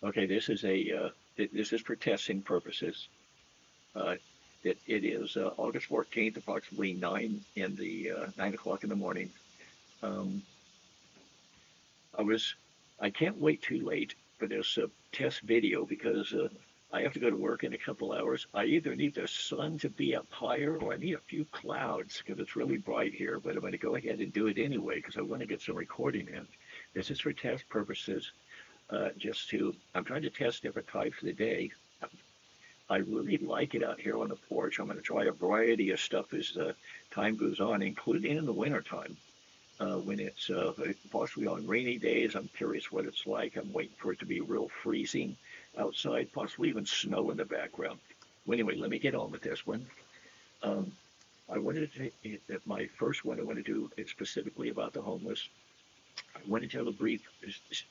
Okay, this is for testing purposes. Uh, it is August 14th, approximately 9 o'clock in the morning. Um, I was I can't wait too late for this test video because I have to go to work in a couple hours. I either need the sun to be up higher or I need a few clouds because it's really bright here. But I'm going to go ahead and do it anyway because I want to get some recording in. This is for test purposes. I'm trying to test different types of the day. I really like it out here on the porch. I'm going to try a variety of stuff as time goes on, including in the wintertime. When it's possibly on rainy days, I'm curious what it's like. I'm waiting for it to be real freezing outside, possibly even snow in the background. Well, anyway, let me get on with this one. Um, I wanted to take my first one I want to do is specifically about the homeless. I want to tell a brief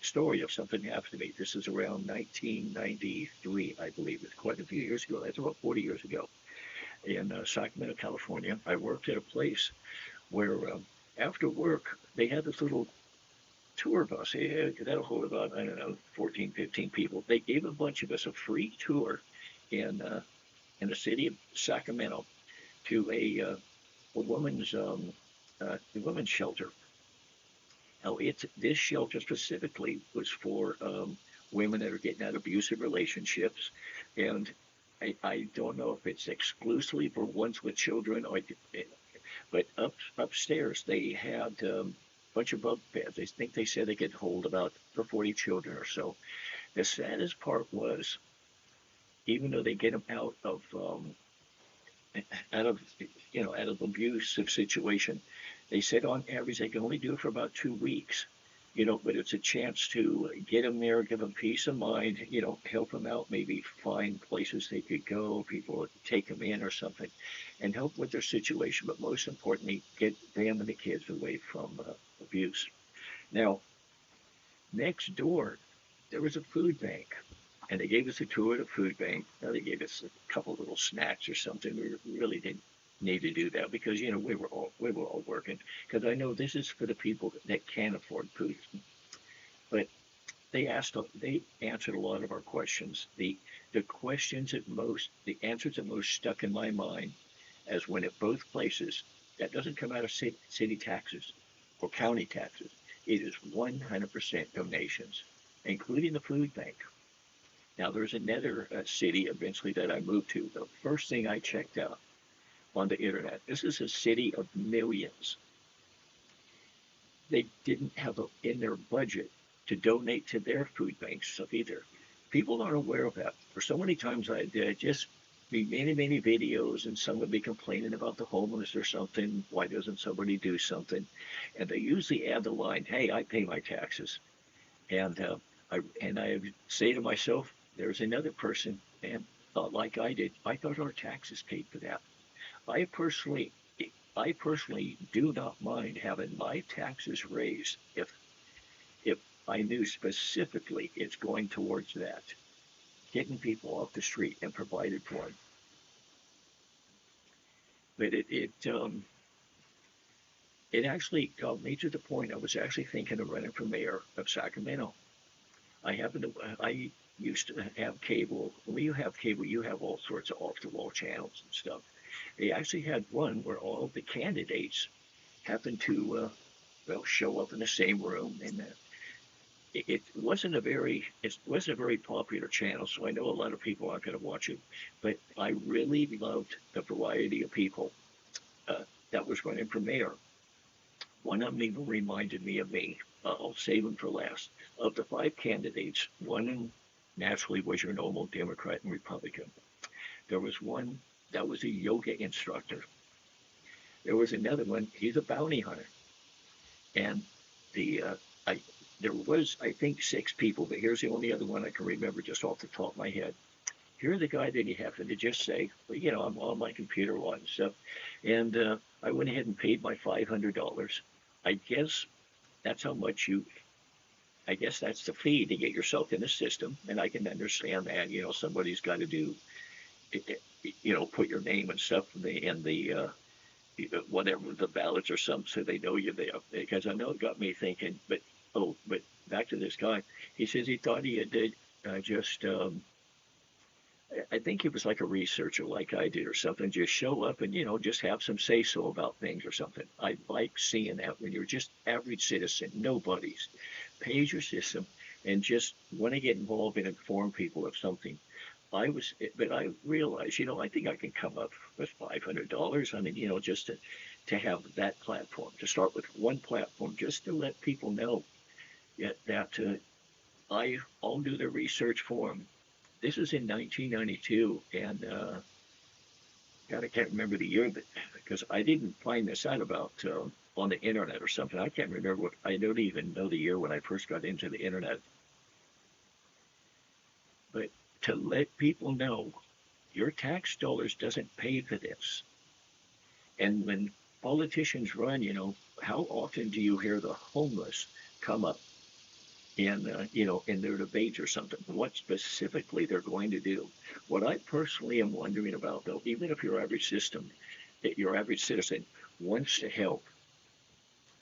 story of something that happened to me. This is around 1993, I believe. It's quite a few years ago. That's about 40 years ago in Sacramento, California. I worked at a place where after work, they had this little tour bus. That'll hold about, I don't know, 14, 15 people. They gave a bunch of us a free tour in, uh, in the city of Sacramento to a women's shelter. Now, this shelter specifically was for women that are getting out of abusive relationships, and I don't know if it's exclusively for ones with children, but upstairs they had a bunch of bunk beds. I think they said they could hold about 40 children or so. The saddest part was, even though they get them out of out of abusive situation. They said on average they can only do it for about 2 weeks. But it's a chance to get them there, give them peace of mind, help them out, maybe find places they could go, people take them in or something, and help with their situation. But most importantly, get them and the kids away from abuse. Now, next door, there was a food bank, and they gave us a tour of the food bank. Now they gave us a couple little snacks or something. We really didn't need to do that because we were all working. Because I know this is for the people that can't afford food, but they answered a lot of our questions. The answers that most stuck in my mind as when at both places that doesn't come out of city taxes or county taxes. It is 100% donations, including the food bank. Now, there's another city eventually that I moved to. The first thing I checked out on the internet, this is a city of millions. They didn't have in their budget to donate to their food bank stuff either. People aren't aware of that. For so many times I did just be many, many videos, and some would be complaining about the homeless or something. Why doesn't somebody do something? And they usually add the line, "Hey, I pay my taxes." And I say to myself, there's another person and thought like I did. I thought our taxes paid for that. I personally, I personally do not mind having my taxes raised if I knew specifically it's going towards that, getting people off the street and provided for them. But it actually got me to the point I was actually thinking of running for mayor of Sacramento. I used to have cable. When you have cable, you have all sorts of off-the-wall channels and stuff. They actually had one where all of the candidates happened to, show up in the same room, and it wasn't a very popular channel, so I know a lot of people aren't going to watch it. But I really loved the variety of people that was running for mayor. One of them even reminded me of me. I'll save him for last. Of the five candidates, one naturally was your normal Democrat and Republican. There was one that was a yoga instructor. There was another one, he's a bounty hunter. And the I there was, I think, six people, but here's the only other one I can remember just off the top of my head. Here's the guy that he happened to just say, well, I'm on my computer a lot and stuff. And I went ahead and paid my $500. I guess that's how much I guess that's the fee to get yourself in the system. And I can understand that, somebody's got to put your name and stuff in the whatever the ballots or something so they know you're there. Because I know it got me thinking, but back to this guy. He says he thought he had just I think it was like a researcher like I did or something, just show up and, just have some say so about things or something. I like seeing that when you're just average citizen, nobody's, pays your system and just want to get involved and inform people of something. But I realized, I think I can come up with $500. I mean, just to have that platform, to start with one platform, just to let people know that I'll do the research for them. This was in 1992, and God, I can't remember the year because I didn't find this out about on the internet or something. I can't remember what. I don't even know the year when I first got into the internet. But to let people know your tax dollars doesn't pay for this. And when politicians run, how often do you hear the homeless come up in their debates or something, what specifically they're going to do? What I personally am wondering about, though, even if your average citizen wants to help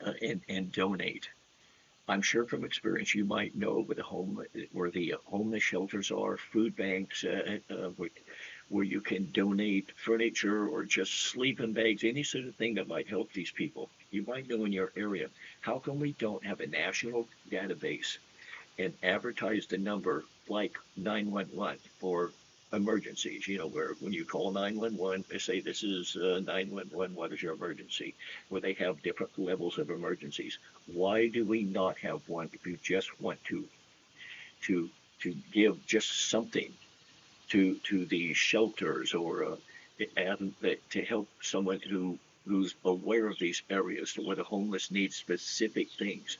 and donate, I'm sure from experience you might know where the homeless shelters are, food banks, where you can donate furniture or just sleeping bags, any sort of thing that might help these people. You might know in your area. How come we don't have a national database and advertise the number like 911 for emergencies? Where when you call 911, they say this is 911, what is your emergency? Where they have different levels of emergencies. Why do we not have one if you just want to to give just something to the shelters or and to help someone who's aware of these areas where the homeless need specific things?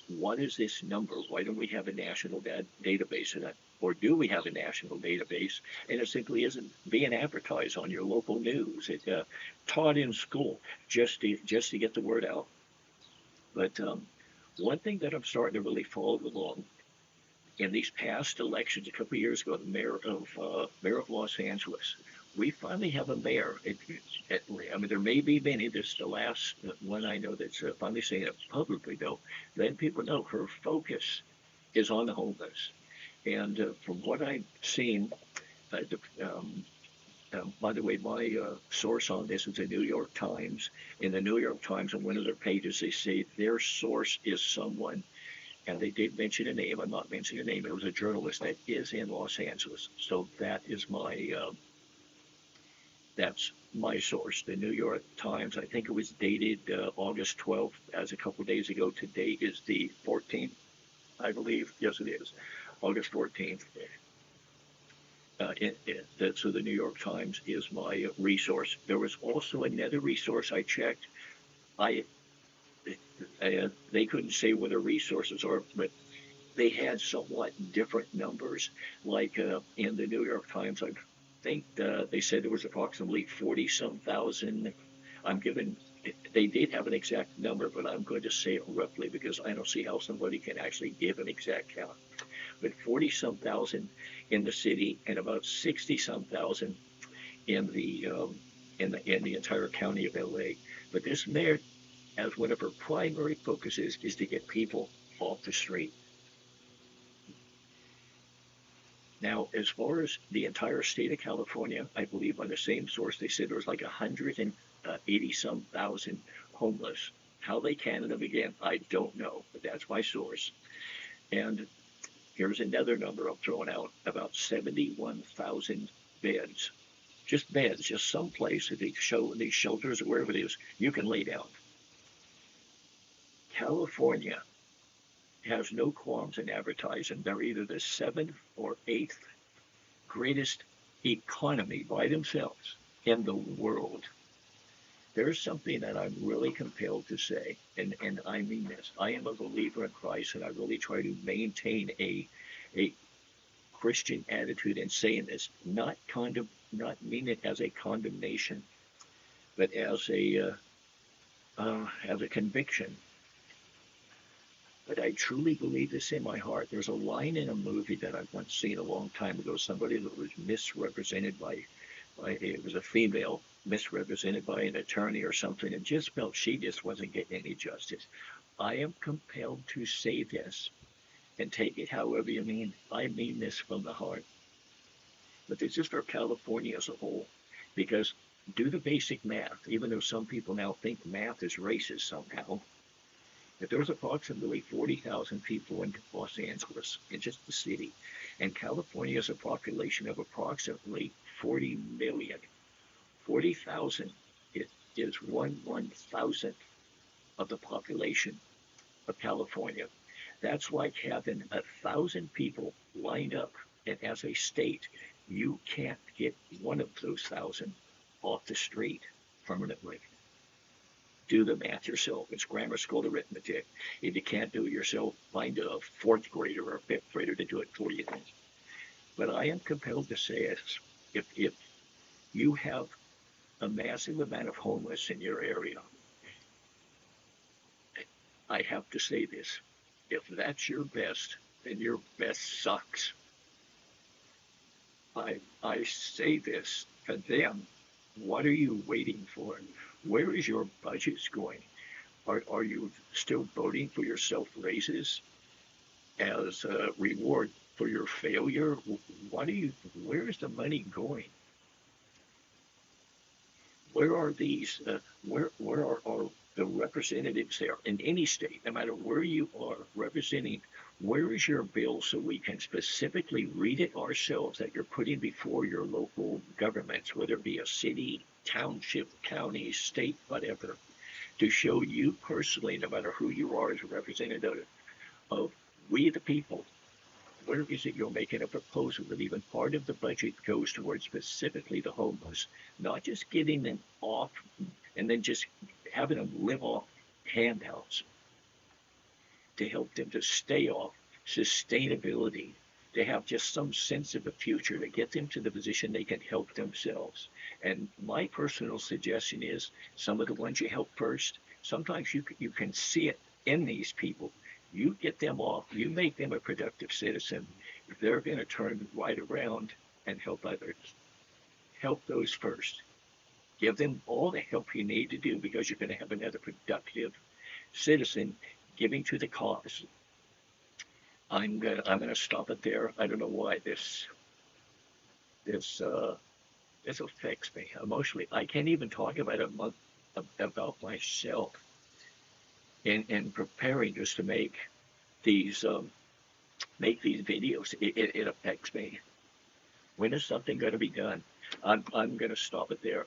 What is this number? Why don't we have a national database of that? Or do we have a national database and it simply isn't being advertised on your local news? It's taught in school just to get the word out. But one thing that I'm starting to really follow along in these past elections, a couple of years ago, the mayor of Los Angeles, we finally have a mayor. I mean, there may be many. This is the last one I know that's finally saying it publicly, though. Letting people know her focus is on the homeless. And from what I've seen, uh, by the way, my source on this is the New York Times. In the New York Times, on one of their pages, they say their source is someone, and they did mention a name. I'm not mentioning a name. It was a journalist that is in Los Angeles. So that's my source, the New York Times. I think it was dated August 12th, as a couple of days ago. Today is the 14th, I believe. Yes, it is August 14th. So the New York Times is my resource. There was also another resource I checked. I They couldn't say what the resources are, but they had somewhat different numbers. Like in the New York Times, I think they said there was approximately 40 some thousand. I'm given, they did have an exact number, but I'm going to say it roughly because I don't see how somebody can actually give an exact count. But 40 some thousand in the city and about 60 some thousand in the entire county of LA. But this mayor, as one of her primary focuses, is to get people off the street. Now, as far as the entire state of California, I believe by the same source, they said there was like 180 some thousand homeless. How they counted them again, I don't know, but that's my source. And here's another number I'm throwing out, about 71,000 beds. Just beds, just some place that they show in these shelters or wherever it is, you can lay down. California has no qualms in advertising. They're either the seventh or eighth greatest economy by themselves in the world. There's something that I'm really compelled to say, and I mean this. I am a believer in Christ, and I really try to maintain a Christian attitude in saying this, not mean it as a condemnation, but as a conviction. But I truly believe this in my heart. There's a line in a movie that I've once seen a long time ago. Somebody that was misrepresented by it was a female misrepresented by an attorney or something, and just felt she just wasn't getting any justice. I am compelled to say this. and take it however you mean. I mean this from the heart. But this is for California as a whole. Because do the basic math, even though some people now think math is racist somehow. If there's approximately 40,000 people in Los Angeles, in just the city, and California has a population of approximately 40 million, 40,000 is 1/1000th of the population of California. That's like having 1,000 people lined up, and as a state, you can't get one of those 1,000 off the street permanently. Do the math yourself. It's grammar school arithmetic. If you can't do it yourself, find a fourth grader or a fifth grader to do it for you. But I am compelled to say this. If you have a massive amount of homeless in your area, I have to say this. If that's your best, then your best sucks. I say this to them. What are you waiting for? Where is your budgets going? Are you still voting for your self raises as a reward for your failure? What are you? Where is the money going? Where are these? Where are the representatives there in any state, no matter where you are representing? Where is your bill so we can specifically read it ourselves that you're putting before your local governments, whether it be a city, township, county, state, whatever, to show you personally, no matter who you are as a representative of we the people, where is it you're making a proposal that even part of the budget goes towards specifically the homeless, not just getting them off and then just having them live off handouts to help them to stay off, sustainability, to have just some sense of a future, to get them to the position they can help themselves. And my personal suggestion is some of the ones you help first, sometimes you can see it in these people. You get them off, you make them a productive citizen, they're going to turn right around and help others. Help those first. Give them all the help you need to do because you're going to have another productive citizen giving to the cause. I'm gonna stop it there. I don't know why this this affects me emotionally. I can't even talk about a month about myself in preparing just to these make these videos. It affects me. When is something going to be done? I'm going to stop it there.